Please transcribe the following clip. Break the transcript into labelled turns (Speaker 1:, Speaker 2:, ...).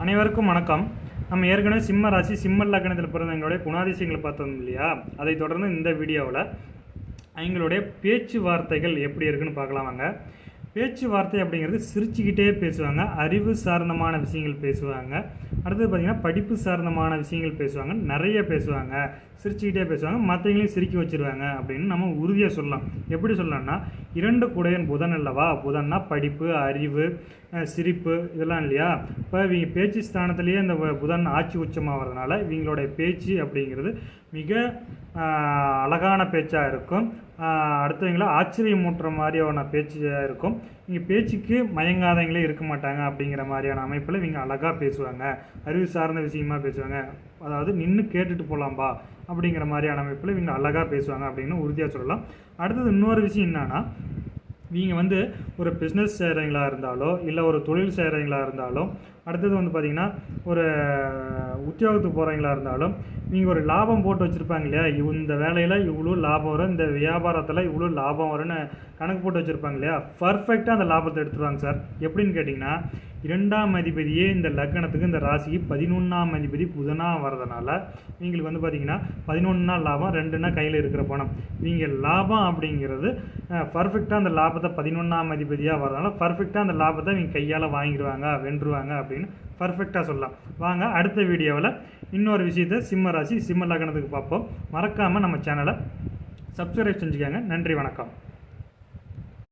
Speaker 1: அனைவருக்கும் வணக்கம். நம்ம ஏற்கனவே சிம்ம ராசி சிம்ம லக்னத்தில் பிறந்தவங்களுடைய குணாதிசயங்களை பார்த்தோம் இல்லையா? அதை தொடர்ந்து இந்த வீடியோவில் அவங்களுடைய பேச்சுவார்த்தைகள் எப்படி இருக்குன்னு பார்க்கலாம் வாங்க. பேச்சுவார்த்தை அப்படிங்கிறது சிரிச்சுக்கிட்டே பேசுவாங்க, அறிவு சார்ந்தமான விஷயங்கள் பேசுவாங்க, அடுத்தது பார்த்திங்கன்னா படிப்பு சார்ந்தமான விஷயங்கள் பேசுவாங்க, நிறைய பேசுவாங்க, சிரிச்சுக்கிட்டே பேசுவாங்க, மற்றவங்களையும் சிரிக்க வச்சுருவாங்க அப்படின்னு நம்ம உறுதியாக சொல்லலாம். எப்படி சொல்லலாம்னா, 2 கூடையன் புதன் அல்லவா? புதன்னா படிப்பு, அறிவு, சிரிப்பு இதெல்லாம் இல்லையா? இப்போ இவங்க பேச்சு ஸ்தானத்துலேயே இந்த புதன் ஆட்சி உச்சமாகிறதுனால இவங்களுடைய பேச்சு அப்படிங்கிறது மிக அழகான பேச்சாக இருக்கும், அடுத்தவங்களை ஆச்சரியமூட்டுற மாதிரியான பேச்சாக இருக்கும். இங்கே பேச்சுக்கு மயங்காதவங்களே இருக்க மாட்டாங்க அப்படிங்கிற மாதிரியான அமைப்பில் இவங்க அழகாக பேசுவாங்க, அறிவு சார்ந்த விஷயமாக பேசுவாங்க, அதாவது நின்று கேட்டுட்டு போகலாம்பா அப்படிங்கிற மாதிரியான அமைப்பில் இவங்க அழகாக பேசுவாங்க அப்படின்னு உறுதியாக சொல்லலாம். அடுத்தது இன்னொரு விஷயம் என்னன்னா, இவங்க ஒரு பிஸ்னஸ் செய்கிறவங்களா இருந்தாலோ இல்லை ஒரு தொழில் செய்கிறவங்களா இருந்தாலும், அடுத்தது பார்த்திங்கன்னா ஒரு உத்தியோகத்துக்கு போகிறவங்களா இருந்தாலும் நீங்கள் ஒரு லாபம் போட்டு வச்சுருப்பாங்க இல்லையா? இந்த வேலையில் இவ்வளோ லாபம் வரும், இந்த வியாபாரத்தில் இவ்வளோ லாபம் வரும்னு கணக்கு போட்டு வச்சுருப்பாங்க இல்லையா? பர்ஃபெக்டாக அந்த லாபத்தை எடுத்துருவாங்க சார். எப்படின்னு கேட்டிங்கன்னா, 2ஆம் அதிபதியே இந்த லக்னத்துக்கு இந்த ராசிக்கு 11ஆம் அதிபதி புதனாக வரதுனால இவங்களுக்கு பார்த்திங்கன்னா 11 லாபம், 2னா கையில் இருக்கிற பணம். இவங்க லாபம் அப்படிங்கிறது பர்ஃபெக்டாக அந்த லாபத்தை 11ஆம் அதிபதியாக வரதுனால பர்ஃபெக்டாக அந்த லாபத்தை இவங்க கையால் வாங்கிடுவாங்க, வென்றுவாங்க அப்படின்னு பர்ஃபெக்டாக சொல்லலாம். வாங்க அடுத்த வீடியோவில் இன்னொரு விஷயத்தை சிம்ம ராசி சிம்ம லக்னத்துக்கு பார்ப்போம். மறக்காமல் நம்ம சேனலை சப்ஸ்கிரைப் செஞ்சுக்கோங்க. நன்றி, வணக்கம்.